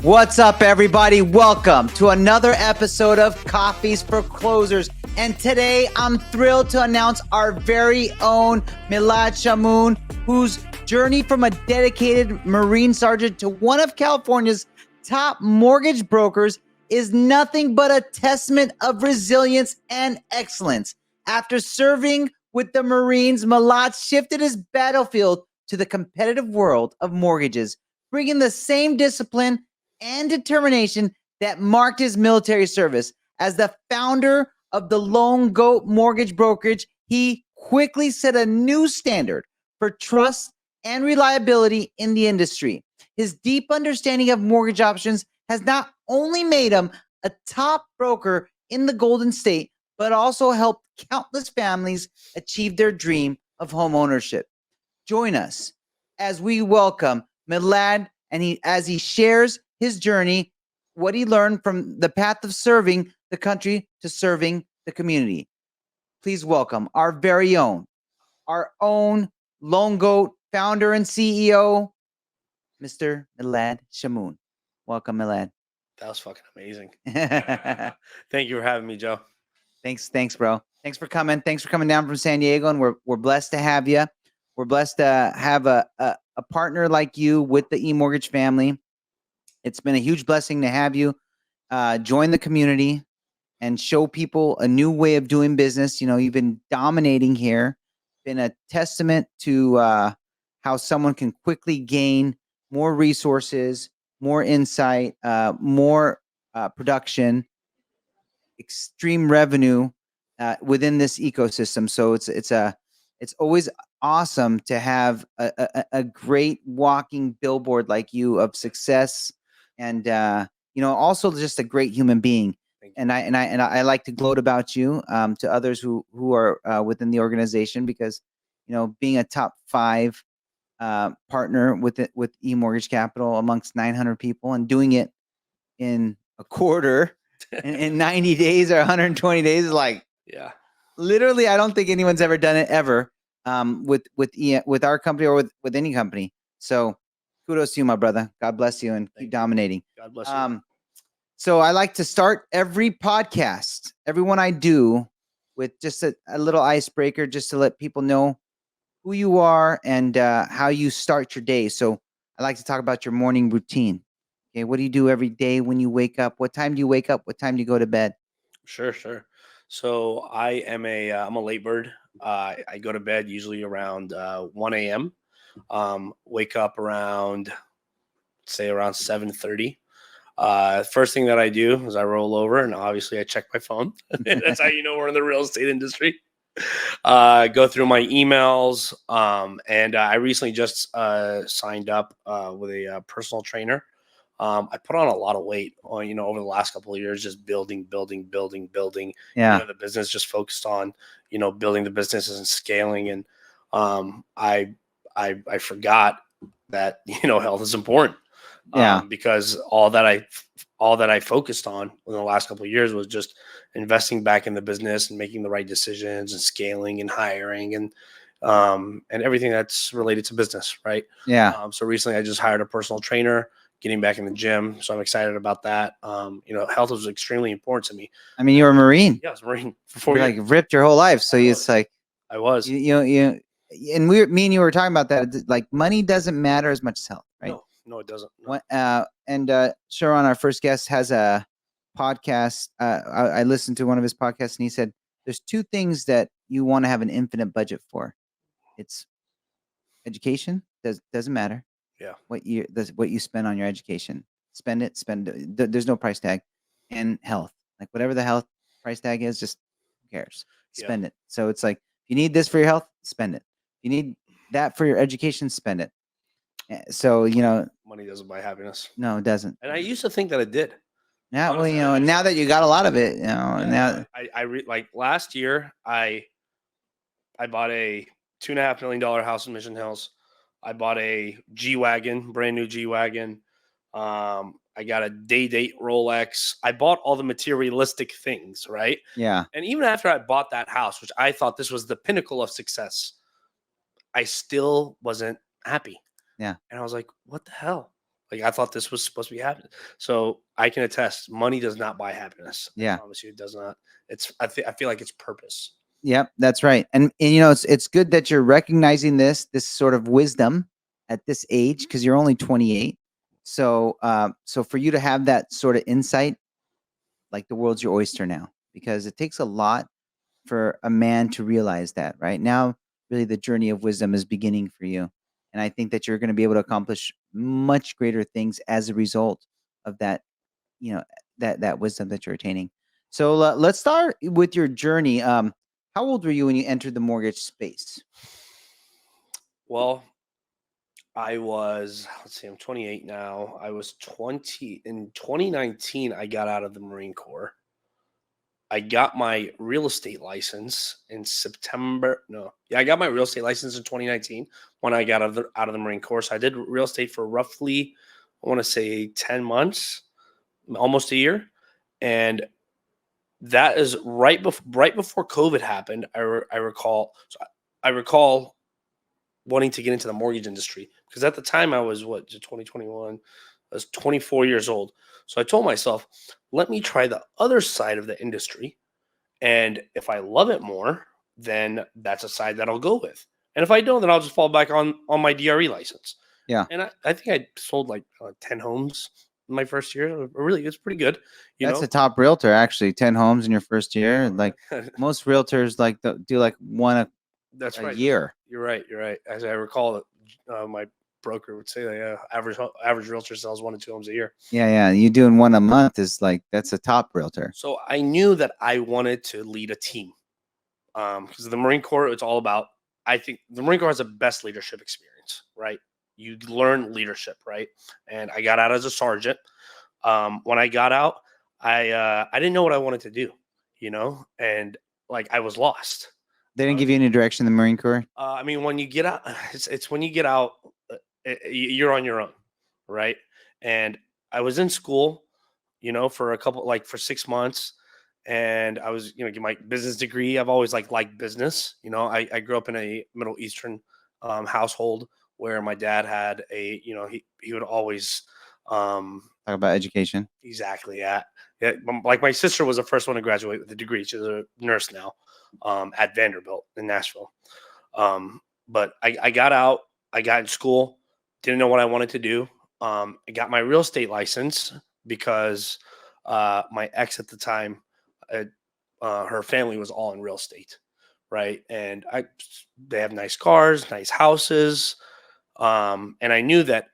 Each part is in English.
What's up, everybody? Welcome to another episode of Coffeez for Closers. And today I'm thrilled to announce our very own Milad Shamoun, whose journey from a dedicated Marine sergeant to one of California's top mortgage brokers is nothing but a testament of resilience and excellence. After serving with the Marines, Milad shifted his battlefield to the competitive world of mortgages, bringing the same discipline and determination that marked his military service. As the founder of the Loan Goats Mortgage Brokerage, he quickly set a new standard for trust and reliability in the industry. His deep understanding of mortgage options has not only made him a top broker in the Golden State, but also helped countless families achieve their dream of homeownership. Join us as we welcome Milad, and as he shares his journey, what he learned from the path of serving the country to serving the community. Please welcome our very own, our own Loan Goat founder and CEO, Mr. Milad Shamoun. Welcome, Milad. That was fucking amazing. Thank you for having me, Joe. Thanks, bro. Thanks for coming. Thanks for coming down from San Diego, and we're blessed to have you. We're blessed to have a partner like you with the eMortgage family. It's been a huge blessing to have you join the community and show people a new way of doing business. You know, you've been dominating here, been a testament to how someone can quickly gain more resources, more insight, more production, extreme revenue within this ecosystem. So it's always awesome to have a great walking billboard like you of success, and also just a great human being. And I like to gloat about you to others who are within the organization, because being a top 5 partner with eMortgage Capital amongst 900 people, and doing it in a quarter in 90 days or 120 days is like, yeah, literally, I don't think anyone's ever done it ever with our company or with any company. So kudos to you, my brother. God bless you, and keep dominating. God bless you. So I like to start every podcast, everyone I do, with just a little icebreaker, just to let people know who you are and how you start your day. So I like to talk about your morning routine. Okay, what do you do every day when you wake up? What time do you wake up? What time do you go to bed? Sure. So I am I'm a late bird. I go to bed usually around 1 a.m. Wake up around 7:30. First thing that I do is I roll over, and obviously I check my phone. That's how you know we're in the real estate industry. Go through my emails, and I recently just signed up with a personal trainer. I put on a lot of weight over the last couple of years, just building. Yeah. The business, just focused on, building the businesses and scaling. And I forgot that, health is important. Yeah. Because all that I focused on in the last couple of years was just investing back in the business and making the right decisions and scaling and hiring and everything that's related to business. Right. Yeah. So recently I just hired a personal trainer, getting back in the gym. So I'm excited about that. Health was extremely important to me. I mean, you were a Marine. Yeah, I was a Marine for 4 You're years. like ripped your whole life. So it's like, I was. And me and you were talking about that. Like, money doesn't matter as much as health, right? No, it doesn't. No. Sharon, our first guest, has a podcast. I listened to one of his podcasts, and he said there's 2 things that you want to have an infinite budget for. It's education. Doesn't matter. Yeah. What you spend on your education. Spend it. There's no price tag. And health. Like, whatever the health price tag is, just who cares? Spend it. So it's like, if you need this for your health, spend it. If you need that for your education, spend it. So, money doesn't buy happiness. No, it doesn't. And I used to think that it did. Yeah, honestly, well, now that you got a lot of it, now like last year, I bought a $2.5 million house in Mission Hills. I bought a G-Wagon, brand new G-Wagon. I got a day-date Rolex. I bought all the materialistic things, right? Yeah. And even after I bought that house, which I thought this was the pinnacle of success, I still wasn't happy. Yeah. And I was like, what the hell? Like I thought this was supposed to be happening. So I can attest, money does not buy happiness. Yeah. I promise you, it does not. I feel like it's purpose. Yep, that's right. And it's good that you're recognizing this sort of wisdom at this age, because you're only 28. So so for you to have that sort of insight, like the world's your oyster now, because it takes a lot for a man to realize that. Right now, really the journey of wisdom is beginning for you. And I think that you're going to be able to accomplish much greater things as a result of that, that wisdom that you're attaining. So let's start with your journey. How old were you when you entered the mortgage space? Well, I was, let's see, I'm 28 now. I was 20 in 2019. I got out of the Marine Corps. I got my real estate license in September. No, yeah, I got my real estate license in 2019 when I got out of the Marine Corps. So I did real estate for roughly, I want to say 10 months, almost a year, and that is right before COVID happened. I recall. So I recall wanting to get into the mortgage industry because at the time I was 2021. I was 24 years old. So I told myself, let me try the other side of the industry. And if I love it more, then that's a side that I'll go with. And if I don't, then I'll just fall back on my DRE license. Yeah. And I think I sold like 10 homes in my first year. Really, it's pretty good. That's a top realtor, actually. 10 homes in your first year. Like most realtors do like one That's a right. year. You're right. As I recall, my broker would say that average realtor sells 1 to 2 homes a year. Yeah. You doing one a month is like, that's a top realtor. So I knew that I wanted to lead a team because the Marine Corps, it's all about, I think the Marine Corps has the best leadership experience, right? You learn leadership, right? And I got out as a sergeant. When I got out, I didn't know what I wanted to do, and like I was lost. They didn't give you any direction in the Marine Corps? I mean, when you get out, it's when you get out, you're on your own, right? And I was in school, for for 6 months, and I was, get my business degree. I've always liked business. I grew up in a Middle Eastern household where my dad had he would always Talk about education. exactly, yeah. Like my sister was the first one to graduate with a degree. She's a nurse now at Vanderbilt in Nashville. But I got out, I got in school, didn't know what I wanted to do. I got my real estate license because my ex at the time, her family was all in real estate, right? And they have nice cars, nice houses, and I knew that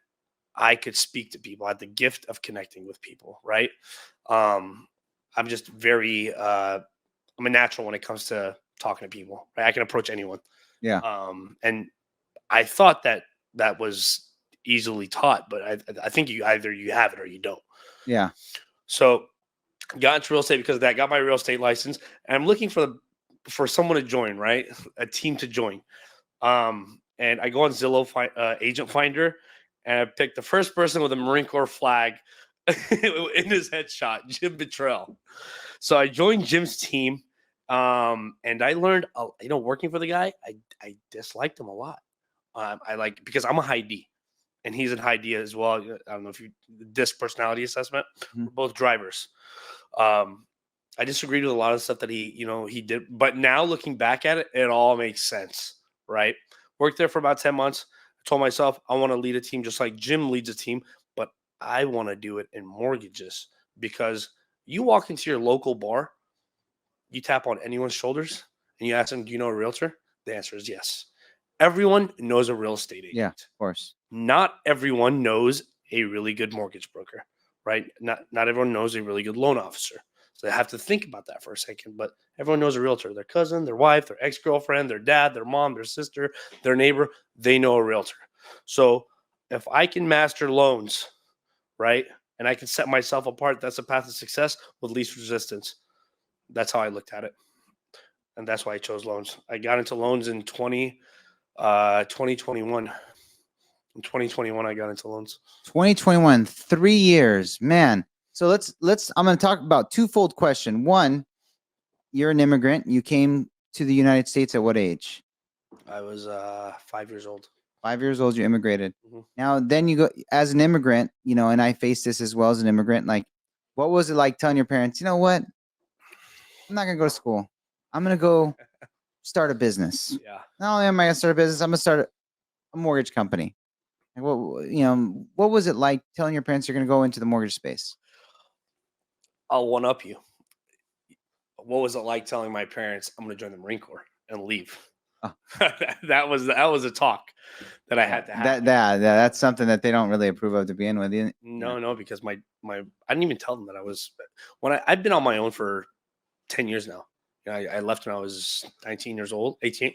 I could speak to people. I had the gift of connecting with people, right? I'm just very, I'm a natural when it comes to talking to people. Right? I can approach anyone. Yeah. And I thought that was easily taught, but I think you have it or you don't. Yeah. So got into real estate because of that. Got my real estate license, and I'm looking for someone to join, right? A team to join. And I go on Zillow Agent Finder, and I picked the first person with a Marine Corps flag in his headshot, Jim Bittrell. So I joined Jim's team, and I learned, working for the guy, I disliked him a lot. Because I'm a high D, and he's in high D as well. I don't know if DISC personality assessment. Mm-hmm. We're both drivers. I disagreed with a lot of stuff that he did, but now looking back at it, it all makes sense, right? Worked there for about 10 months. I told myself I want to lead a team just like Jim leads a team, but I want to do it in mortgages because you walk into your local bar, you tap on anyone's shoulders, and you ask them, "Do you know a realtor?" The answer is yes. Everyone knows a real estate agent. Yeah, of course. Not everyone knows a really good mortgage broker, right? Not everyone knows a really good loan officer. So they have to think about that for a second. But everyone knows a realtor. Their cousin, their wife, their ex-girlfriend, their dad, their mom, their sister, their neighbor, they know a realtor. So if I can master loans, right, and I can set myself apart, that's a path to success with least resistance. That's how I looked at it. And that's why I chose loans. I got into loans in 2021. In 2021, I got into loans. 2021, 3 years, man. So let's. I'm going to talk about twofold question. One, you're an immigrant. You came to the United States at what age? I was 5 years old. 5 years old. You immigrated. Mm-hmm. Now, then you go as an immigrant, and I faced this as well as an immigrant. Like, what was it like telling your parents, you know what? I'm not going to go to school. I'm going to go start a business. Yeah. Not only am I going to start a business, I'm going to start a mortgage company. Like, what was it like telling your parents you're going to go into the mortgage space? I'll one up you. What was it like telling my parents I'm going to join the Marine Corps and leave? Oh. that was a talk that I had to have. That's something that they don't really approve of to begin with. No, because my I didn't even tell them that I was I've been on my own for 10 years now. I left when I was 19 years old, 18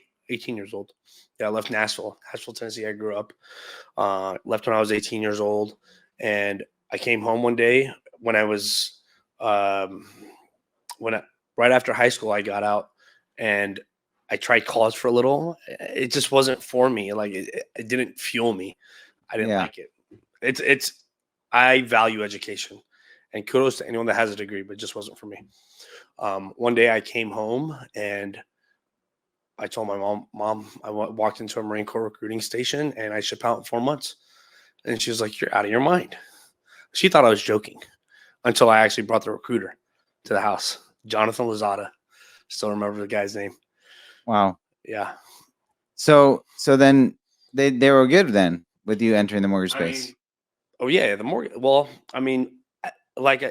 years old. Yeah, I left Nashville, Tennessee. I grew up. Left when I was 18 years old, and I came home one day when I was right after high school. I got out and I tried college for a little. It just wasn't for me. Like it didn't fuel me. I didn't like it. I value education, and kudos to anyone that has a degree, but it just wasn't for me. One day I came home and I told my mom, I walked into a Marine Corps recruiting station and I ship out in 4 months. And she was like, "You're out of your mind." She thought I was joking until I actually brought the recruiter to the house. Jonathan Lozada. Still remember the guy's name. Wow. Yeah. So then they were good then with you entering the mortgage space. The mortgage. Well,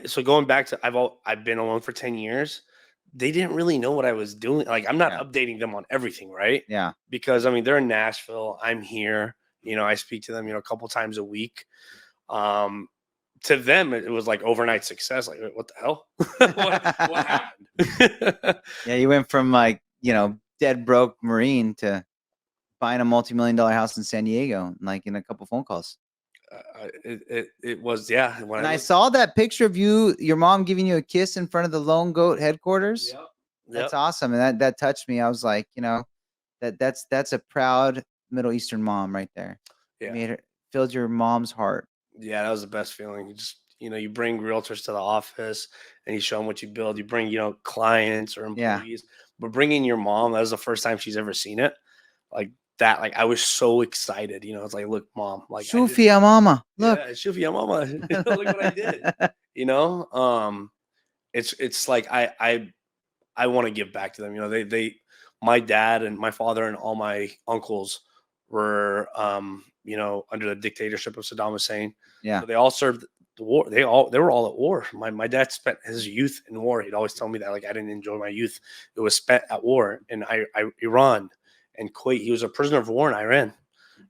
so going back to I've been alone for 10 years. They didn't really know what I was doing. Like, I'm not updating them on everything, right? Yeah. Because they're in Nashville. I'm here. I speak to them, a couple times a week. To them, it was like overnight success. Like, what the hell? what happened? Yeah, you went from dead broke Marine to buying a multi-million-dollar house in San Diego, like in a couple phone calls. It was, yeah. When I saw that picture of your mom giving you a kiss in front of the Loan Goat headquarters. Yep. That's awesome, and that touched me. I was like, that's a proud Middle Eastern mom right there. Yeah, filled your mom's heart. Yeah, that was the best feeling. You just you bring realtors to the office and you show them what you build. You bring clients or employees, but bringing your mom, that was the first time she's ever seen it. Like that, like I was so excited. It's like, look, mom, like Shufia mama, look, Shufia mama, look what I did. It's like I want to give back to them. My dad and my father and all my uncles were under the dictatorship of Saddam Hussein. Yeah. So they all served the war. They were all at war. My dad spent his youth in war. He'd always tell me that, like, I didn't enjoy my youth. It was spent at war in Iran and Kuwait. He was a prisoner of war in Iran.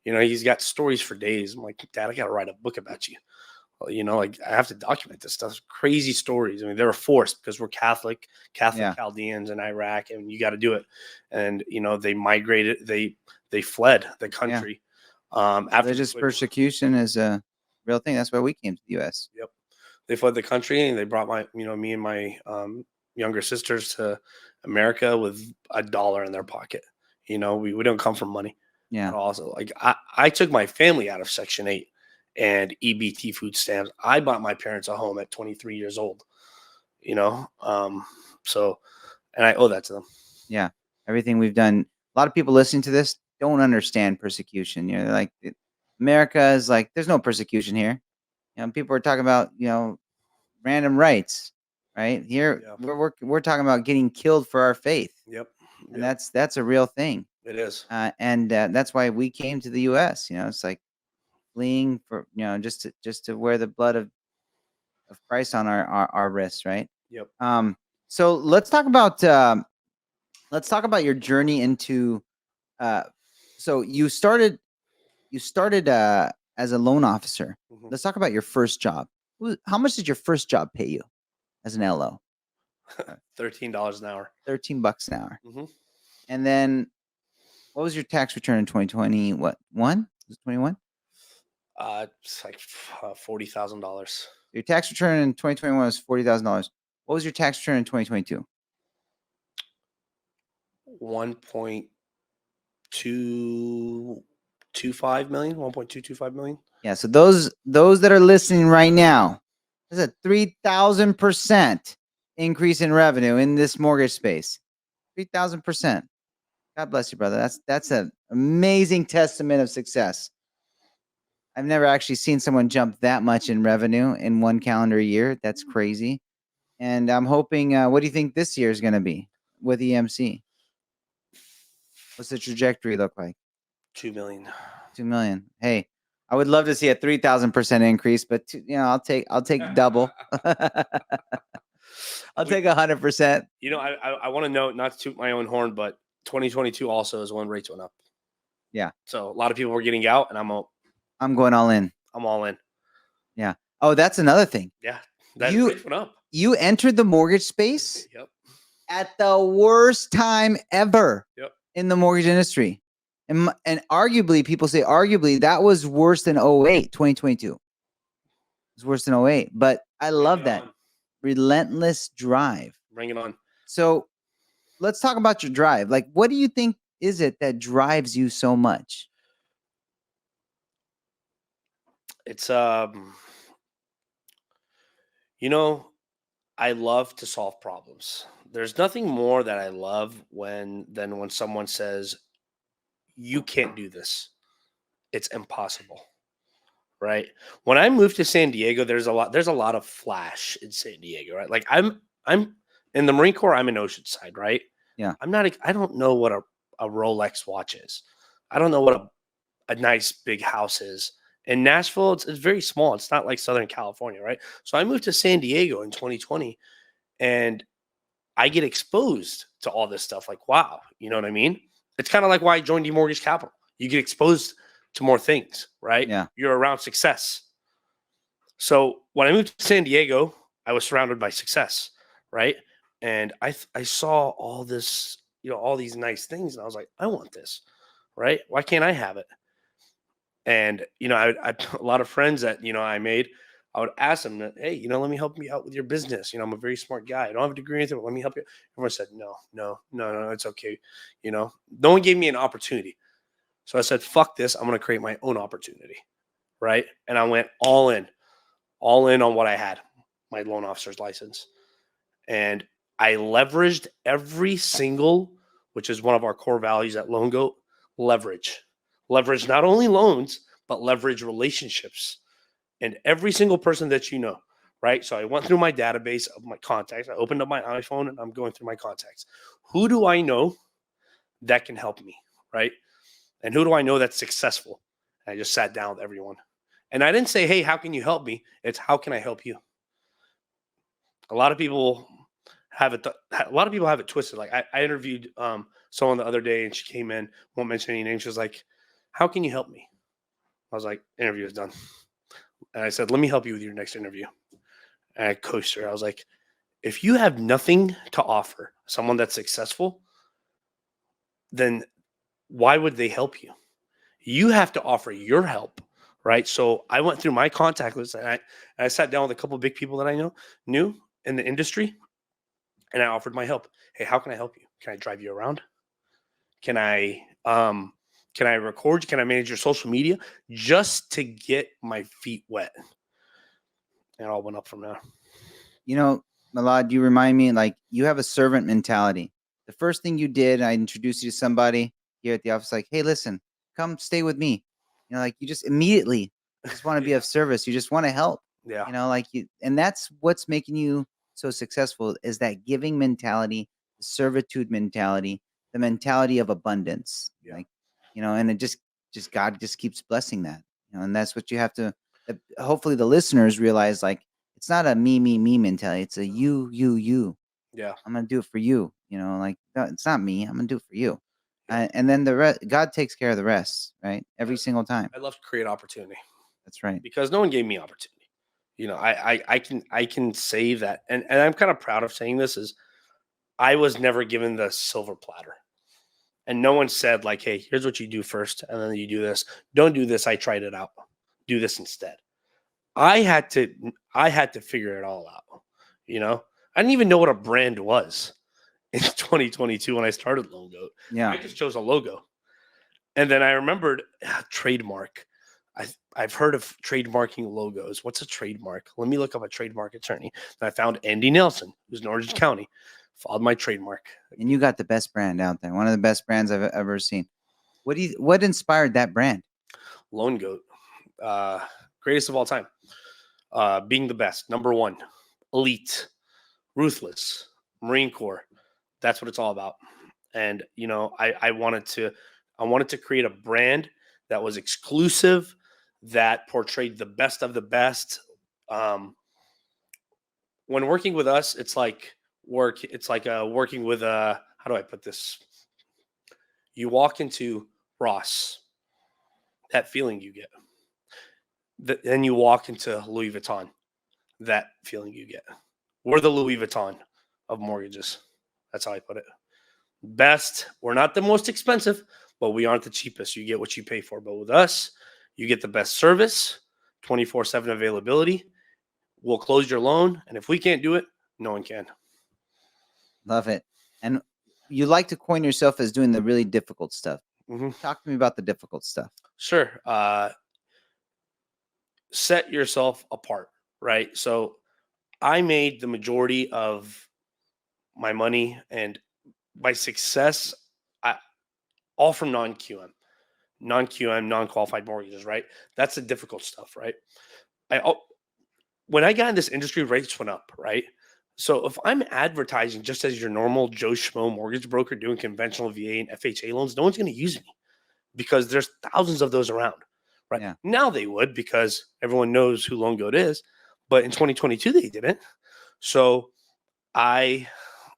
He's got stories for days. I'm like, Dad, I got to write a book about you. Like, I have to document this stuff. Crazy stories. They were forced because we're Catholic Chaldeans in Iraq, and you got to do it. And they migrated. They fled the country. After religious persecution is a real thing. That's why we came to the U.S. Yep, they fled the country, and they brought me and my younger sisters to America with $1 in their pocket. We don't come from money. Yeah. Also, like I took my family out of Section 8 and EBT food stamps. I bought my parents a home at 23 years old. So, and I owe that to them. Yeah, everything we've done. A lot of people listening to this don't understand persecution. They're like, America is like, there's no persecution here. People are talking about random rights, right? Here we're talking about getting killed for our faith. Yep. And that's a real thing. It is. And that's why we came to the U.S. It's like fleeing for just to wear the blood of Christ on our wrists, right? Yep. So let's talk about your journey into so you started as a loan officer. Mm-hmm. Let's talk about your first job. How much did your first job pay you as an LO? $13 an hour. $13 an hour. Mm-hmm. And then what was your tax return in 2020? What, one? Was it 21? It's like $40,000. Your tax return in 2021 was $40,000. What was your tax return in 2022? 1.225 million. 1.225 million. Yeah. So those that are listening right now, there's a 3,000% increase in revenue in this mortgage space. 3,000%. God bless you, brother. That's an amazing testament of success. I've never actually seen someone jump that much in revenue in one calendar year. That's crazy. And I'm hoping. What do you think this year is going to be with EMC? What's the trajectory look like? 2 million. 2 million. Hey, I would love to see a 3,000% increase, but I'll take double. I'll take 100%. You know, I want to note, not to toot my own horn, but 2022 also is when rates went up. Yeah. So a lot of people were getting out, and I'm going all in. I'm all in. Yeah. Oh, that's another thing. Yeah. Rates went up. You entered the mortgage space Yep. at the worst time ever Yep. in the mortgage industry. And arguably, people say arguably that was worse than 08, 2022. It's worse than 08. But I love that. Relentless drive. Bring it on. So let's talk about your drive. Like, what do you think is it that drives you so much? It's you know, I love to solve problems. There's nothing more that I love than when someone says, "You can't do this. It's impossible." Right? When I moved to San Diego, there's a lot of flash in San Diego, right? Like I'm in the Marine Corps, I'm in Oceanside, right? Yeah. I don't know what a Rolex watch is. I don't know what a nice big house is. In Nashville, it's very small. It's not like Southern California, right? So I moved to San Diego in 2020, and I get exposed to all this stuff. Like, wow, you know what I mean? It's kind of like why I joined eMortgage Capital. You get exposed to more things, right? Yeah. You're around success. So when I moved to San Diego, I was surrounded by success, right? And I saw all this, all these nice things, and I was like, I want this, right? Why can't I have it? And I a lot of friends that I made. I would ask them that, hey, let me help you out with your business. I'm a very smart guy. I don't have a degree in anything, but let me help you. Everyone said, no, it's okay. No one gave me an opportunity. So I said, fuck this. I'm going to create my own opportunity. Right. And I went all in on what I had, my loan officer's license. And I leveraged every single, which is one of our core values at Loan Goat, leverage not only loans, but leverage relationships. And every single person that right? So I went through my database of my contacts. I opened up my iPhone and I'm going through my contacts. Who do I know that can help me, right? And who do I know that's successful? And I just sat down with everyone. And I didn't say, hey, how can you help me? It's how can I help you? A lot of people have it twisted. Like I interviewed someone the other day, and she came in, won't mention any names. She was like, how can you help me? I was like, interview is done. And I said, let me help you with your next interview. And I coached her. I was like, if you have nothing to offer someone that's successful, then why would they help you? You have to offer your help, right? So I went through my contact list, and I sat down with a couple of big people that I knew in the industry, and I offered my help. Hey, how can I help you? Can I drive you around? Can I record you? Can I manage your social media? Just to get my feet wet. And it all went up from there. Milad, you remind me, like, you have a servant mentality. The first thing you did, I introduced you to somebody here at the office, like, hey, listen, come stay with me. Like, you just immediately just want to be of service. You just want to help. Yeah. And that's what's making you so successful, is that giving mentality, the servitude mentality, the mentality of abundance. Yeah. Like, and it just God just keeps blessing that. And that's what you have to, hopefully the listeners realize, like, it's not a me mentality. It's a you. Yeah. I'm going to do it for you. Like, no, it's not me. I'm going to do it for you. Yeah. And then the rest, God takes care of the rest, right? Every single time. I love to create opportunity. That's right. Because no one gave me opportunity. I can say that. And I'm kind of proud of saying this, is I was never given the silver platter. And no one said, like, hey, here's what you do first, and then you do this. Don't do this. I tried it out. Do this instead. I had to figure it all out. I didn't even know what a brand was in 2022 when I started Loan Goat. Yeah. I just chose a logo. And then I remembered trademark. I've heard of trademarking logos. What's a trademark? Let me look up a trademark attorney. And I found Andy Nelson, who's in Orange County. Followed my trademark. And you got the best brand out there. One of the best brands I've ever seen. What inspired that brand? Loan Goat. Greatest of all time. Being the best. Number one. Elite. Ruthless. Marine Corps. That's what it's all about. And, I wanted to create a brand that was exclusive, that portrayed the best of the best. When working with us, it's like working with how do I put this? You walk into Ross, that feeling you get. Then you walk into Louis Vuitton, that feeling you get. We're the Louis Vuitton of mortgages. That's how I put it. Best. We're not the most expensive, but we aren't the cheapest. You get what you pay for. But with us, you get the best service, 24/7 availability. We'll close your loan. And if we can't do it, no one can. Love it. And you like to coin yourself as doing the really difficult stuff. Mm-hmm. Talk to me about the difficult stuff. Sure. Set yourself apart, right? So I made the majority of my money and my success all from non-QM, non-qualified mortgages, right? That's the difficult stuff, right? When I got in this industry, rates went up, right? So if I'm advertising just as your normal Joe Schmo mortgage broker doing conventional VA and FHA loans, no one's going to use me because there's thousands of those around, right? Yeah. Now they would because everyone knows who Loan Goat is, but in 2022 they didn't. So I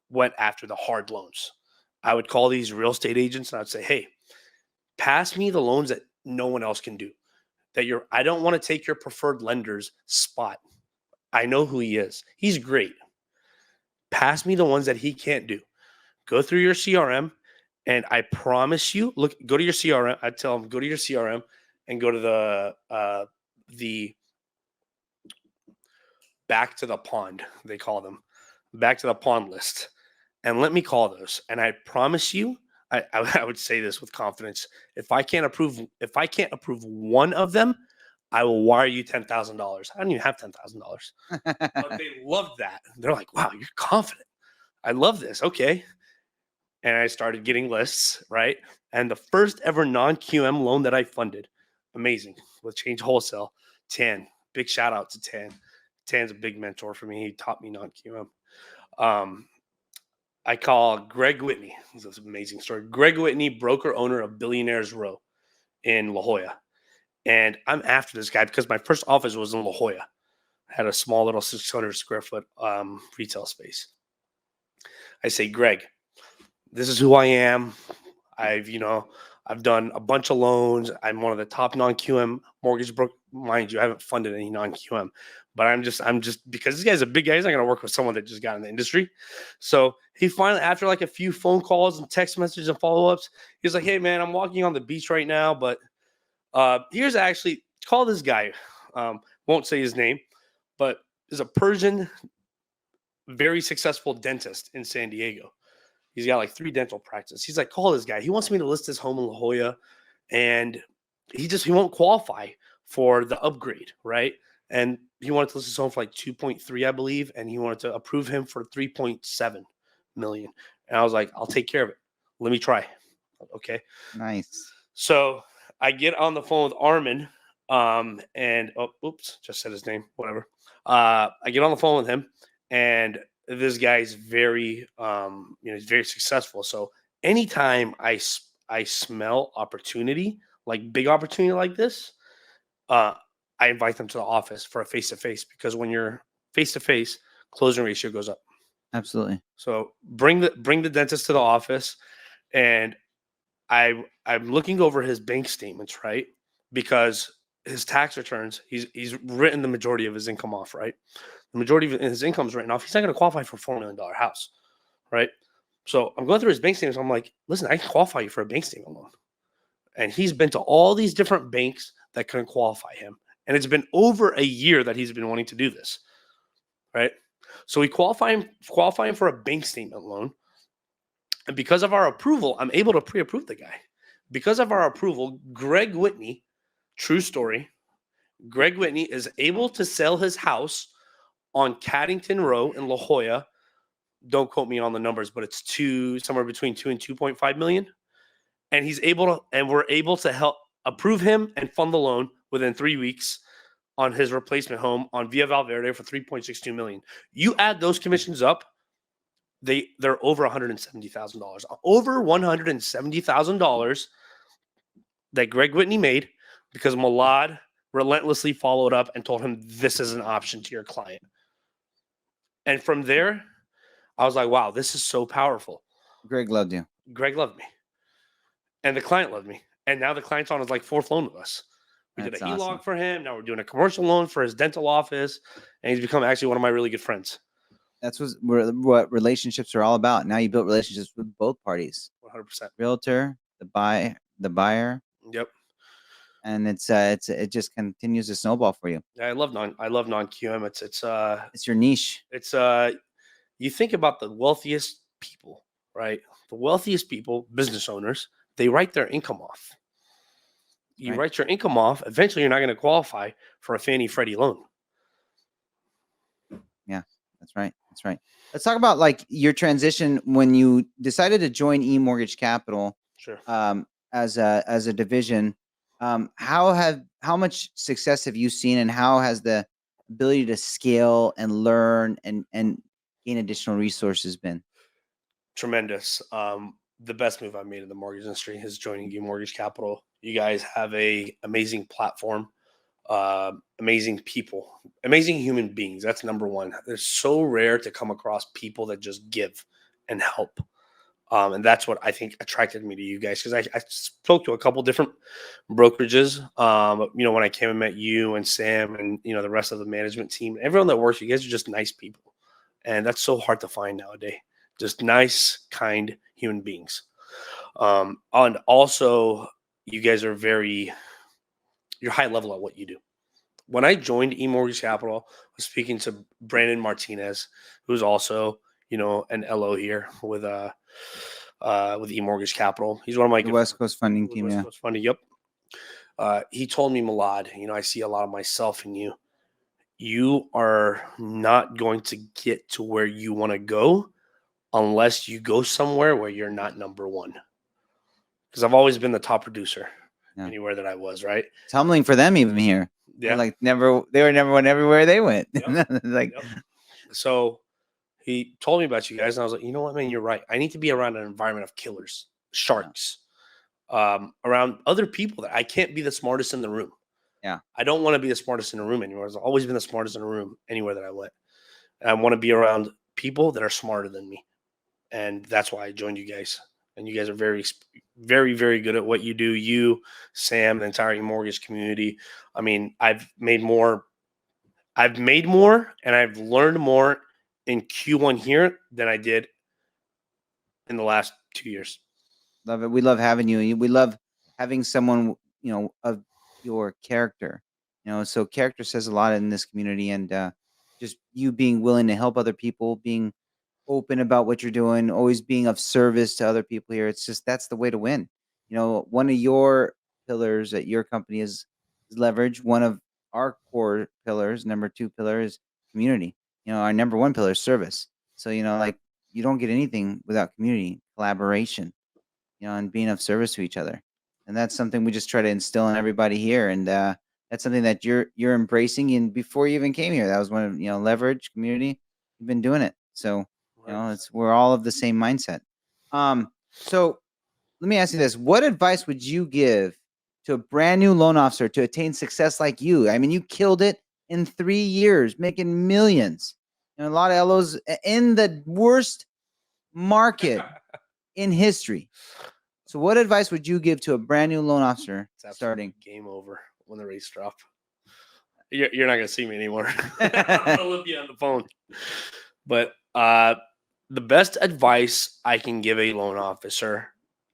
went after the hard loans. I would call these real estate agents and I'd say, hey, pass me the loans that no one else can do. I don't want to take your preferred lender's spot. I know who he is. He's great. Pass me the ones that he can't do. Go through your CRM, and I promise you, go to your CRM. I tell him, go to your CRM and go to the back to the pond, they call them, back to the pond list. And let me call those. And I promise you, I would say this with confidence. If I can't approve one of them, I will wire you $10,000. I don't even have $10,000. But they love that. They're like, wow, you're confident. I love this. Okay. And I started getting lists, right? And the first ever non-QM loan that I funded, amazing, with Change Wholesale, Tan. Big shout out to Tan. Tan's a big mentor for me. He taught me non-QM. I call Greg Whitney. This is an amazing story. Greg Whitney, broker owner of Billionaires Row in La Jolla. And I'm after this guy because my first office was in La Jolla. I had a small little 600 square foot retail space. I say, Greg, this is who I am. I've done a bunch of loans. I'm one of the top non-QM mortgage brokers. Mind you, I haven't funded any non-QM, but I'm just because this guy's a big guy, he's not going to work with someone that just got in the industry. So he finally, after like a few phone calls and text messages and follow-ups, he's like, hey man, I'm walking on the beach right now, but here's actually, call this guy. Won't say his name, but is a Persian, very successful dentist in San Diego. He's got like 3 dental practices. He's like, call this guy. He wants me to list his home in La Jolla, and he won't qualify for the upgrade, right? And he wanted to list his home for like 2.3, I believe, and he wanted to approve him for 3.7 million. And I was like, I'll take care of it. Let me try. Okay. Nice. So I get on the phone with Armin, and just said his name, whatever. I get on the phone with him, and this guy's very, he's very successful. So anytime I smell opportunity, like big opportunity like this, I invite them to the office for a face-to-face, because when you're face-to-face, closing ratio goes up. Absolutely. So bring the dentist to the office, and I'm looking over his bank statements, right? Because his tax returns, he's written the majority of his income off, right? The majority of his income is written off. He's not going to qualify for a $4 million house, right? So I'm going through his bank statements. I'm like, listen, I can qualify you for a bank statement loan. And he's been to all these different banks that couldn't qualify him. And it's been over a year that he's been wanting to do this, right? So we qualify him for a bank statement loan. And because of our approval, I'm able to pre-approve the guy. Because of our approval, Greg Whitney, true story, Greg Whitney is able to sell his house on Caddington Row in La Jolla. Don't quote me on the numbers, but it's somewhere between 2 and 2.5 million. And we're able to help approve him and fund the loan within 3 weeks on his replacement home on Via Valverde for $3.62 million. You add those commissions up, they're over $170,000. Over $170,000 that Greg Whitney made because Milad relentlessly followed up and told him this is an option to your client. And from there, I was like, wow, this is so powerful. Greg loved you. Greg loved me. And the client loved me. And now the client's on his like fourth loan with us. We did an HELOC for him. Now we're doing a commercial loan for his dental office. And he's become actually one of my really good friends. That's what relationships are all about. Now you built relationships with both parties. 100%. Realtor, the buyer. Yep. And it just continues to snowball for you. I love non-QM. It's your niche. It's you think about the wealthiest people, right? The wealthiest people, business owners, they write their income off. You write your income off, eventually you're not going to qualify for a Fannie Freddie loan. Yeah, that's right. That's right. Let's talk about like your transition when you decided to join eMortgage Capital. Sure. As a division. How much success have you seen, and how has the ability to scale and learn and gain additional resources been? Tremendous. The best move I've made in the mortgage industry is joining eMortgage Capital. You guys have a amazing platform, amazing people, amazing human beings. That's number one. It's so rare to come across people that just give and help. And that's what I think attracted me to you guys, because I spoke to a couple different brokerages. When I came and met you and Sam and, the rest of the management team, everyone that works, you guys are just nice people. And that's so hard to find nowadays. Just nice, kind human beings. And also, you guys are you're high level at what you do. When I joined eMortgage Capital, I was speaking to Brandon Martinez, who's also, an LO here with eMortgage Capital. He's one of my West Coast funding team. West Coast funding. Yep. He told me, Milad, I see a lot of myself in you. You are not going to get to where you want to go unless you go somewhere where you're not number one. Because I've always been the top producer anywhere that I was, right? It's humbling for them even here. Yeah. They were number one everywhere they went. Yep. Yep. So he told me about you guys, and I was like, you know what, man, you're right. I need to be around an environment of killers, sharks, around other people that I can't be the smartest in the room. Yeah. I don't want to be the smartest in the room anymore. I've always been the smartest in the room anywhere that I went. And I want to be around people that are smarter than me. And that's why I joined you guys. And you guys are very, very, very good at what you do. You, Sam, the entire mortgage community. I mean, I've made more, and I've learned more in Q1 here than I did in the last 2 years. Love it. We love having you. We love having someone, of your character. So character says a lot in this community, and just you being willing to help other people, being open about what you're doing, always being of service to other people here. It's just, that's the way to win. One of your pillars at your company is leverage. One of our core pillars, number 2 pillar, is community. Our number 1 pillar is service. So, you don't get anything without community, collaboration, and being of service to each other. And that's something we just try to instill in everybody here. And that's something that you're embracing. And before you even came here, that was one of, leverage, community. You've been doing it. So, we're all of the same mindset. So let me ask you this. What advice would you give to a brand new loan officer to attain success like you? I mean, you killed it in 3 years, making millions. A lot of LOs in the worst market in history. So what advice would you give to a brand new loan officer starting? Game over when the rates drop. You're not going to see me anymore. I'm going to leave you on the phone. But the best advice I can give a loan officer,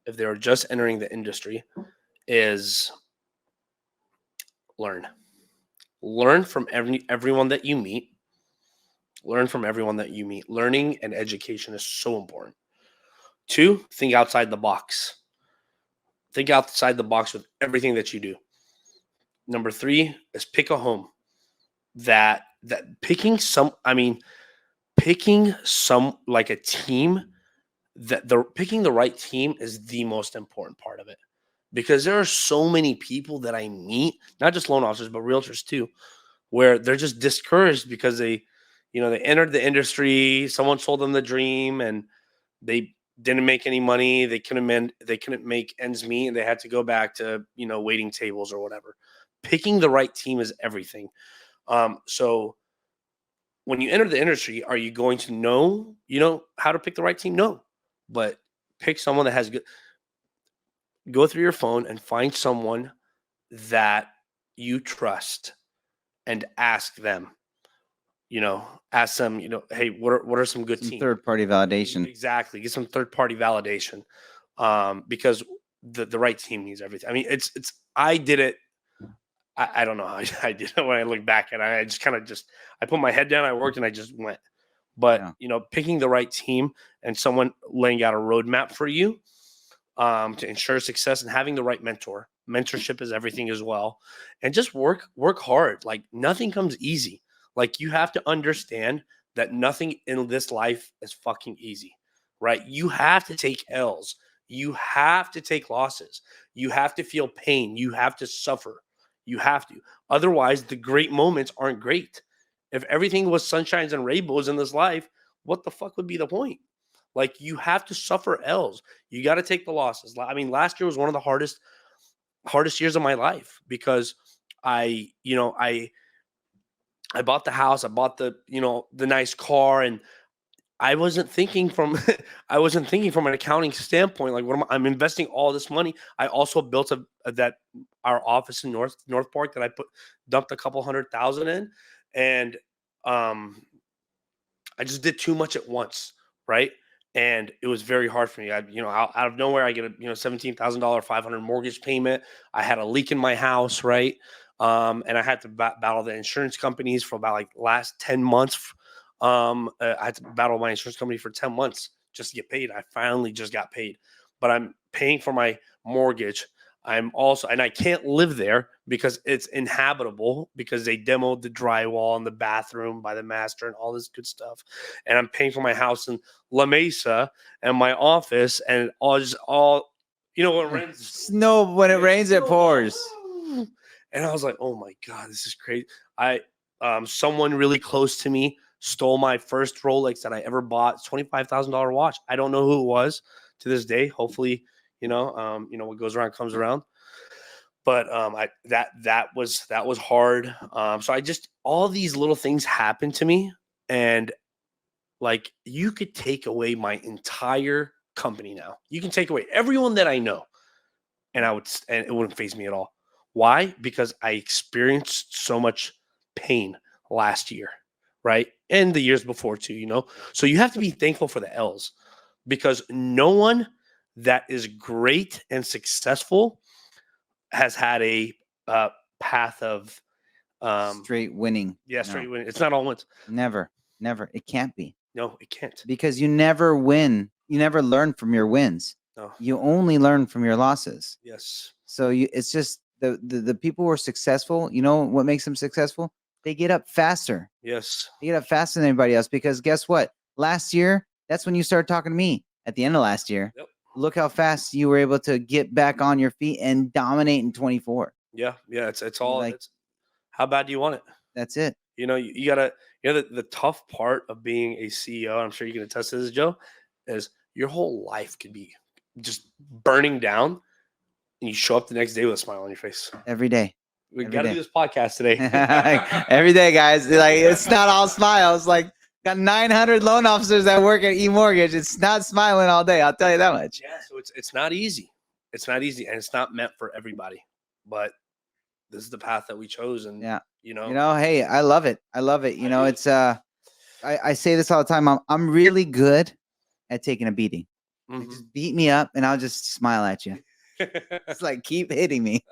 if they're just entering the industry, is learn. Learn from everyone that you meet. Learn from everyone that you meet. Learning and education is so important. 2, think outside the box. Think outside the box with everything that you do. Number 3 is pick a home. Picking some like a team, picking the right team is the most important part of it. because there are so many people that I meet, not just loan officers, but realtors too, where they're just discouraged because they entered the industry, someone sold them the dream, and they didn't make any money. They couldn't make ends meet, and they had to go back to waiting tables or whatever. Picking the right team is everything. So when you enter the industry, are you going to know how to pick the right team? No, but pick someone that has good. Go through your phone and find someone that you trust and ask them. Ask them. Hey, what are some good teams? Third party validation. Exactly. Get some third party validation, because the right team needs everything. I mean, I did it. I don't know how I did it when I look back, and I just kind of I put my head down, I worked, and I just went. But picking the right team and someone laying out a roadmap for you to ensure success, and having the right mentorship is everything as well. And just work hard. Like, nothing comes easy. Like, you have to understand that nothing in this life is fucking easy, right? You have to take L's. You have to take losses. You have to feel pain. You have to suffer. You have to. Otherwise, the great moments aren't great. If everything was sunshines and rainbows in this life, what the fuck would be the point? Like, you have to suffer L's. You got to take the losses. I mean, last year was one of the hardest years of my life, because I bought the house, I bought the nice car, and I wasn't thinking from an accounting standpoint. Like, I'm investing all this money. I also built our office in North Park that I dumped a couple $100,000 in, and I just did too much at once, right? And it was very hard for me. Out of nowhere, I get a $17,000 500 mortgage payment. I had a leak in my house, right? And I had to battle the insurance companies for about last 10 months. I had to battle my insurance company for 10 months just to get paid. I finally just got paid, but I'm paying for my mortgage. And I can't live there because it's inhabitable, because they demoed the drywall in the bathroom by the master and all this good stuff. And I'm paying for my house in La Mesa and my office, and when it rains, Snow, when it rains, it pours. And I was like, oh my God, this is crazy. Someone really close to me stole my first Rolex that I ever bought. It's $25,000 watch. I don't know who it was to this day. Hopefully, what goes around comes around. But that was hard. So all these little things happened to me, and you could take away my entire company now. You can take away everyone that I know, and it wouldn't faze me at all. Why? Because I experienced so much pain last year, right? And the years before too, So you have to be thankful for the L's, because no one that is great and successful has had a path of straight winning. Yeah, straight winning. It's not all wins. Never. It can't be. No, it can't. Because you never win. You never learn from your wins. No. You only learn from your losses. Yes. So it's just the people who are successful. You know what makes them successful? They get up faster. Yes. They get up faster than anybody else, because guess what? Last year, that's when you started talking to me. At the end of last year. Yep. Look how fast you were able to get back on your feet and dominate in 24. Yeah. It's all how bad do you want it? That's it. You gotta, the tough part of being a CEO, I'm sure you can attest to this, Joe, is your whole life could be just burning down, and you show up the next day with a smile on your face. Every day. We got to do this podcast today. Every day, guys. It's not all smiles. Got 900 loan officers that work at eMortgage. It's not smiling all day. I'll tell you that much. Yeah, so it's not easy. It's not easy, and it's not meant for everybody. But this is the path that we chose, and hey, I love it. It's I say this all the time. I'm really good at taking a beating. Mm-hmm. Just beat me up, and I'll just smile at you. It's keep hitting me.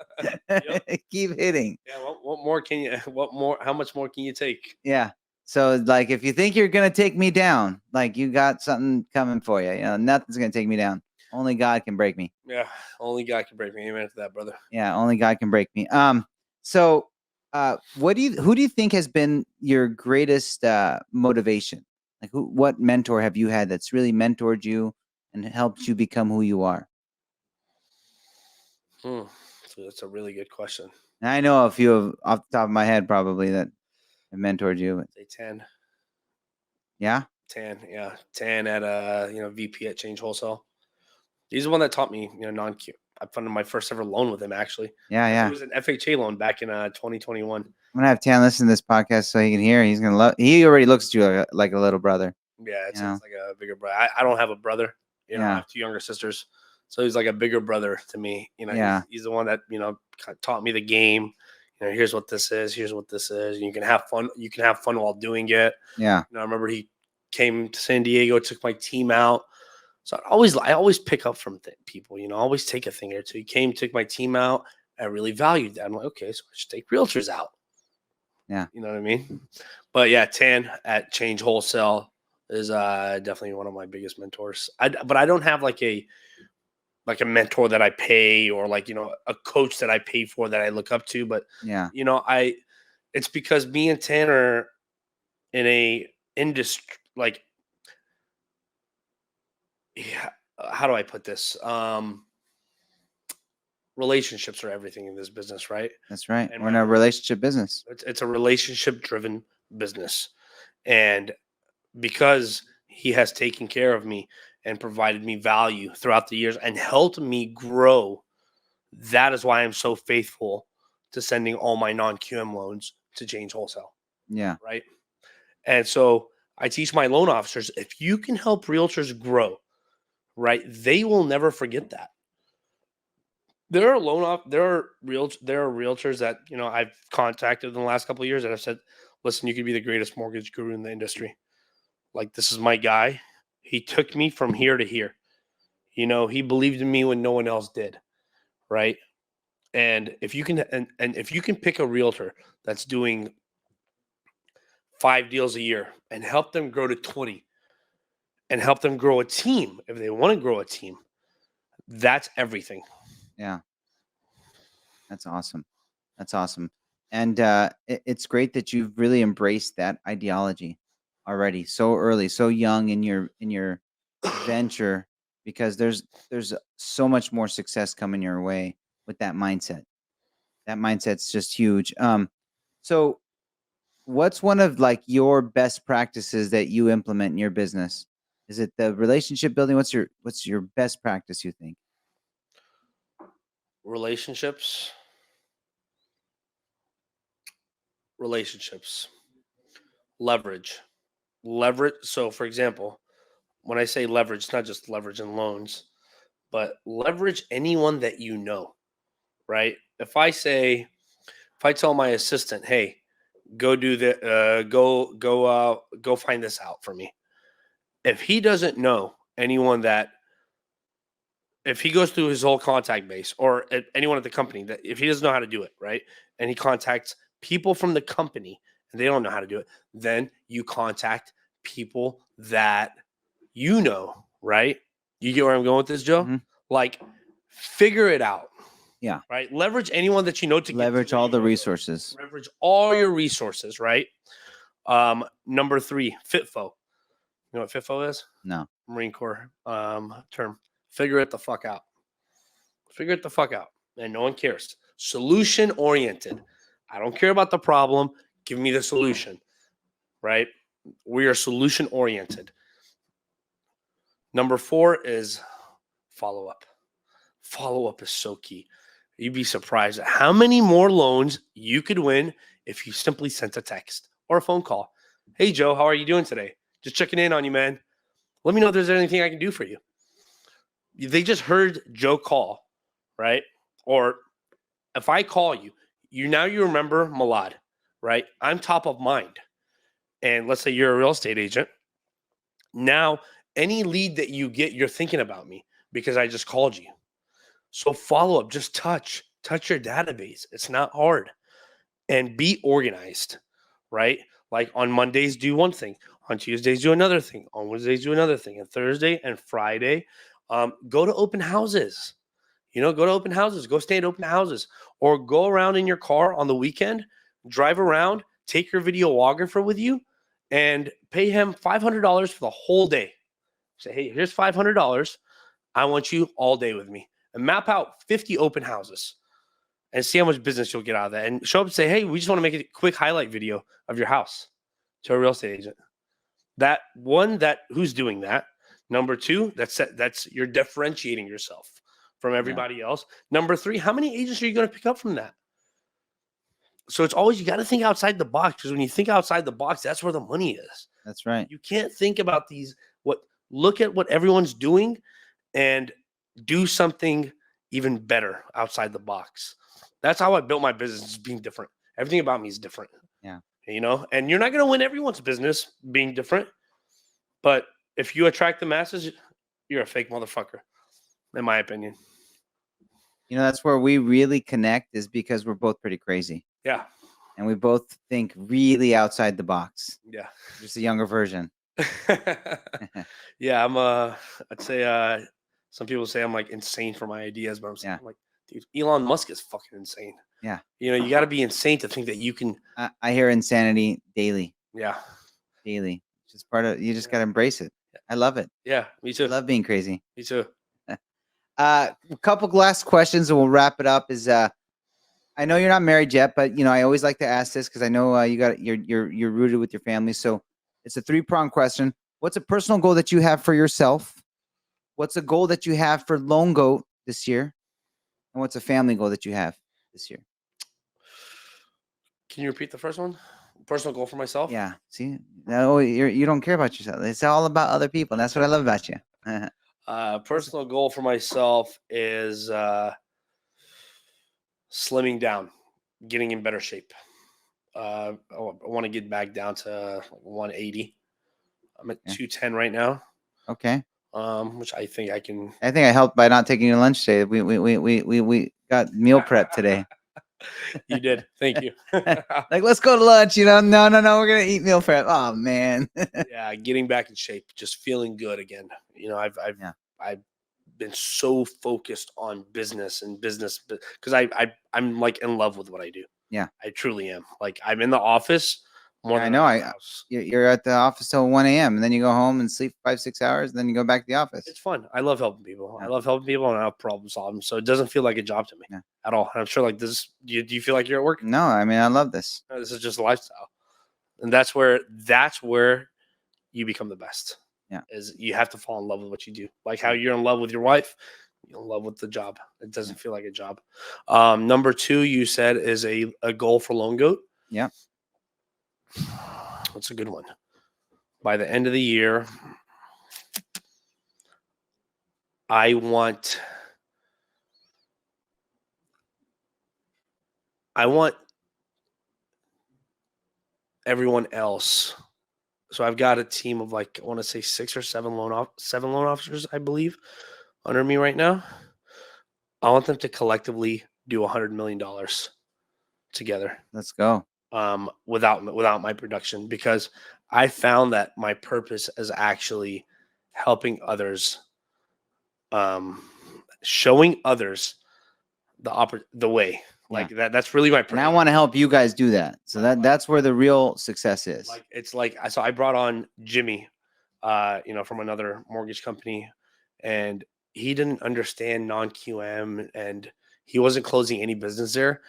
Keep hitting. Yeah. What more can you? What more? How much more can you take? Yeah. So if you think you're gonna take me down, you got something coming for you. Nothing's gonna take me down. Only God can break me. Yeah. Only God can break me. Amen to that, brother. Yeah. Only God can break me. So, who do you think has been your greatest motivation? What mentor have you had that's really mentored you and helped you become who you are? So that's a really good question. And I know a few off the top of my head probably that have mentored you. But Say 10. yeah. 10, yeah. 10 at VP at Change Wholesale. He's the one that taught me, non-Q. I funded my first ever loan with him, actually. Yeah. It was an FHA loan back in 2021. I'm gonna have Tan listen to this podcast so he can hear. He's gonna love. He already looks at you like a little brother. Yeah, it's You know? like a bigger brother. I don't have a brother. I Yeah. have 2 younger sisters. So he's like a bigger brother to me. Yeah. He's the one that, taught me the game. Here's what this is. Here's what this is. And you can have fun. You can have fun while doing it. Yeah. I remember he came to San Diego, took my team out. So I always pick up from people, always take a thing or two. He came, took my team out. I really valued that. I'm like, okay, so I should take realtors out. Yeah. You know what I mean? But yeah, Tan at Change Wholesale is definitely one of my biggest mentors. But I don't have like a mentor that I pay or a coach that I pay for that I look up to. But Yeah. It's because me and Tan are in a industry yeah, how do I put this? Relationships are everything in this business, right? That's right. And We're in a relationship business. It's a relationship driven business. And because he has taken care of me and provided me value throughout the years and helped me grow, that is why I'm so faithful to sending all my non-QM loans to Change Wholesale. Yeah. Right. And so I teach my loan officers, if you can help realtors grow, right, they will never forget that. There are realtors that I've contacted in the last couple of years that have said, "Listen, you could be the greatest mortgage guru in the industry. Like, this is my guy. He took me from here to here. He believed in me when no one else did, right?" And if you can, and if you can pick a realtor that's doing 5 deals a year and help them grow to 20, and help them grow a team if they want to grow a team, that's everything. Yeah. That's awesome. That's awesome. And it's great that you've really embraced that ideology already so early, so young in your venture, because there's so much more success coming your way with that mindset. That mindset's just huge. So what's one of like your best practices that you implement in your business? Is it the relationship building? What's your best practice, you think? Relationships. Leverage. So, for example, when I say leverage, it's not just leverage in loans, but leverage anyone that you know, right? If I tell my assistant, "Hey, go do the go find this out for me," if he doesn't know anyone if he goes through his whole contact base or anyone at the company, that if he doesn't know how to do it, right, and he contacts people from the company and they don't know how to do it, then you contact people that right? You get where I'm going with this, Joe? Mm-hmm. Like, figure it out. Yeah. Right? Leverage anyone that you know to leverage all the resources. Leverage all your resources, right? Number 3, FITFO. You know what FITFO is? No. Marine Corps term. Figure it the fuck out. Figure it the fuck out. And no one cares. Solution oriented. I don't care about the problem. Give me the solution. Right? We are solution oriented. Number 4 is follow up. Follow up is so key. You'd be surprised at how many more loans you could win if you simply sent a text or a phone call. "Hey, Joe, how are you doing today? Just checking in on you, man. Let me know if there's anything I can do for you." They just heard Joe call, right? Or if I call you, you remember Milad, right? I'm top of mind. And let's say you're a real estate agent. Now, any lead that you get, you're thinking about me because I just called you. So follow up, just touch your database. It's not hard. And be organized, right? Like on Mondays, do one thing. On Tuesdays, do another thing. On Wednesdays, do another thing. And Thursday and Friday, go to open houses. Go to open houses. Go stay at open houses. Or go around in your car on the weekend, drive around, take your videographer with you, and pay him $500 for the whole day. Say, "Hey, here's $500. I want you all day with me." and map out 50 open houses and see how much business you'll get out of that. And show up and say, hey, we just want to make a quick highlight video of your house to a real estate agent. That one, that who's doing that. Number two, that's you're differentiating yourself from everybody else. Number three, how many agents are you going to pick up from that? So it's always, you got to think outside the box, because when you think outside the box, that's where the money is. That's right. You can't think about look at what everyone's doing and do something even better outside the box. That's how I built my business, is being different. Everything about me is different. Yeah. You know, and you're not going to win everyone's business being different. But if you attract the masses, you're a fake motherfucker, in my opinion. You know, that's where we really connect, is because we're both pretty crazy. Yeah. And we both think really outside the box. Yeah. Just a younger version. Yeah, I'd say some people say I'm like insane for my ideas, but I'm saying, like, dude, Elon Musk is fucking insane. Yeah. You know, you got to be insane to think that you can. I hear insanity daily. Yeah. Daily. It's just part of, you just got to embrace it. I love it. Yeah, me too. I love being crazy. Me too. A couple last questions and we'll wrap it up. Is I know you're not married yet, but you know, I always like to ask this because I know you're rooted with your family. So it's a 3-pronged question. What's a personal goal that you have for yourself? What's a goal that you have for Loan Goat this year? And what's a family goal that you have this year? Can you repeat the first one? Personal goal for myself? Yeah. See, no, you don't care about yourself. It's all about other people. And that's what I love about you. Personal goal for myself is slimming down, getting in better shape. I want to get back down to 180. I'm at 210 right now. Okay. Which I think I can. I think I helped by not taking you to lunch today. We got meal prep today. You did. Thank you. Like, let's go to lunch. You know, no. We're gonna eat meal prep. Oh man. Yeah, getting back in shape, just feeling good again. You know, I've been so focused on business because I'm like in love with what I do. Yeah, I truly am. Like, I'm in the office more than you're at the office till 1 a.m. and then you go home and sleep 5-6 hours, and then you go back to the office. It's fun. I love helping people. Yeah. I love helping people, and I love problem solving. So it doesn't feel like a job to me at all. And I'm sure, like, this. Do you feel like you're at work? No, I mean, I love this. No, this is just a lifestyle, and that's where you become the best. Yeah, is you have to fall in love with what you do. Like how you're in love with your wife, you're in love with the job. It doesn't feel like a job. Number 2, you said, is a goal for Loan Goat. Yeah. That's a good one. By the end of the year, I want everyone else. So I've got a team of, like, I want to say 6 or 7 loan officers, I believe, under me right now. I want them to collectively do $100 million together. Let's go. Without my production, because I found that my purpose is actually helping others, showing others the way. Like that's really my purpose. And I want to help you guys do that. So that's where the real success is. Like, it's like, so I brought on Jimmy, from another mortgage company, and he didn't understand non-QM and he wasn't closing any business there.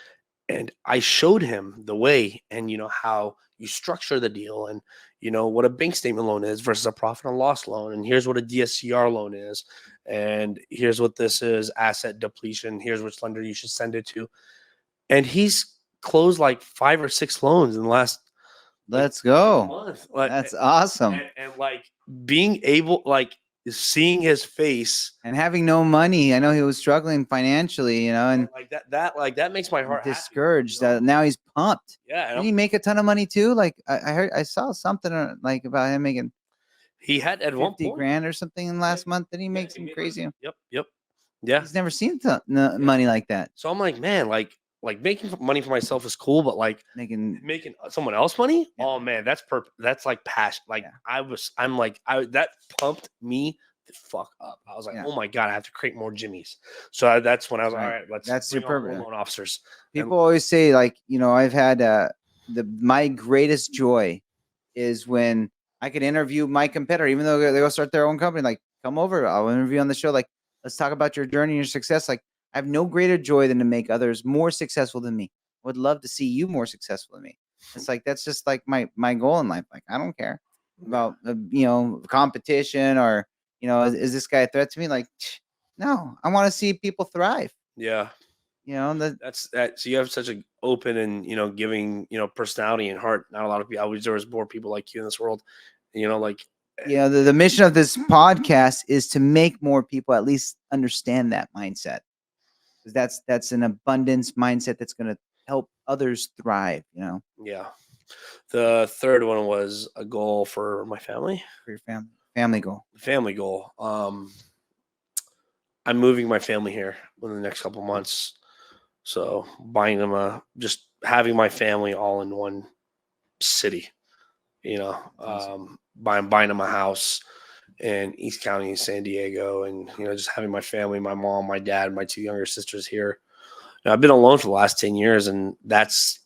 And I showed him the way, and how you structure the deal, and what a bank statement loan is versus a profit and loss loan, and here's what a DSCR loan is, and here's what this is, asset depletion. Here's which lender you should send it to, and he's closed like 5 or 6 loans in the last. Let's go. Month. That's awesome. And like being able, like, seeing his face and having no money. I know he was struggling financially, and like that makes my heart discouraged. happy, now he's pumped. Yeah. Did he make a ton of money too? Like I saw something like about him making. He had at 50 grand or something in last month. Did he make some crazy? Yep. Yeah. He's never seen money like that. So I'm like, man, like making money for myself is cool, but like making someone else money, oh man, that's that's like passion. Like that pumped me the fuck up. I was like, oh my God, I have to create more Jimmys. So that's when I was like, all right, that's your purpose. Loan officers. People always say, like, I've had my greatest joy is when I could interview my competitor, even though they go start their own company. Like, come over, I'll interview on the show. Like, Let's talk about your journey and your success. Like, I have no greater joy than to make others more successful than me. I would love to see you more successful than me. It's like, that's just like my goal in life. Like, I don't care about, competition or, is this guy a threat to me? Like, no, I want to see people thrive. Yeah. That's that. So you have such an open and giving personality and heart. Not a lot of people. I wish there was more people like you in this world. the mission of this podcast is to make more people at least understand that mindset, because that's an abundance mindset that's going to help others thrive. Yeah. The third one was a goal for my family. For your family goal. Family goal. I'm moving my family here in the next couple months. So buying them just having my family all in one city, buying them a house in East County, San Diego, and just having my family, my mom, my dad, my two younger sisters here. I've been alone for the last 10 years, and that's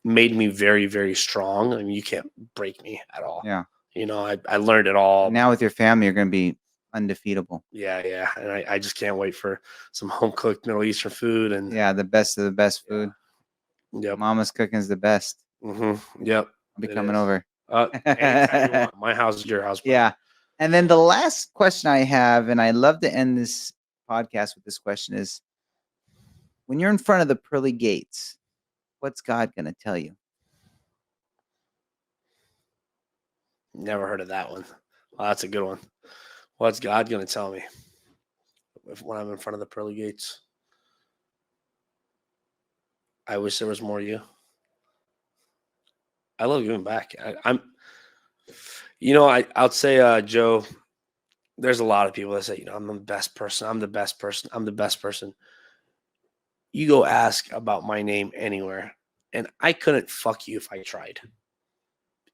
made me very, very strong. I mean, you can't break me at all. Yeah. I learned it all. Now with your family, you're going to be undefeatable. Yeah. And I just can't wait for some home cooked Middle Eastern food. And the best of the best food. Yep. Mama's cooking is the best. Mm-hmm. Yep. I'll be coming over. Anytime you want. My house is your house. Bro. Yeah. And then the last question I have, and I love to end this podcast with this question, is when you're in front of the pearly gates, what's God going to tell you? Never heard of that one. Well, that's a good one. What's God going to tell me when I'm in front of the pearly gates? I wish there was more of you. I love giving back. I'll say, Joe, there's a lot of people that say, I'm the best person. I'm the best person. I'm the best person. You go ask about my name anywhere, and I couldn't fuck you if I tried.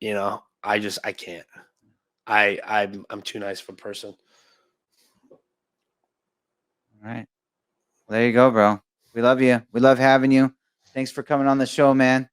I can't. I'm too nice of a person. All right. Well, there you go, bro. We love you. We love having you. Thanks for coming on the show, man.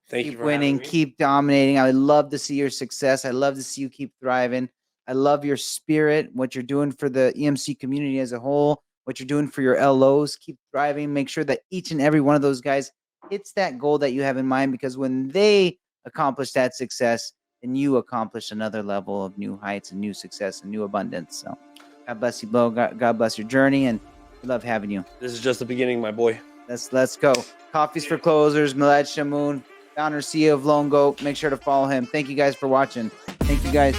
Thank you for for winning. Keep dominating. I would love to see your success. I love to see you keep thriving. I love your spirit, what you're doing for the EMC community as a whole, what you're doing for your LOs. Keep thriving. Make sure that each and every one of those guys hits that goal that you have in mind, because when they accomplish that success, then you accomplish another level of new heights and new success and new abundance. So God bless you, Bo. God bless your journey, and we love having you. This is just the beginning, my boy. Let's go. Coffeez for Closers, Milad Shamoun, founder, CEO of Loan Goat. Make sure to follow him. Thank you guys for watching. Thank you guys.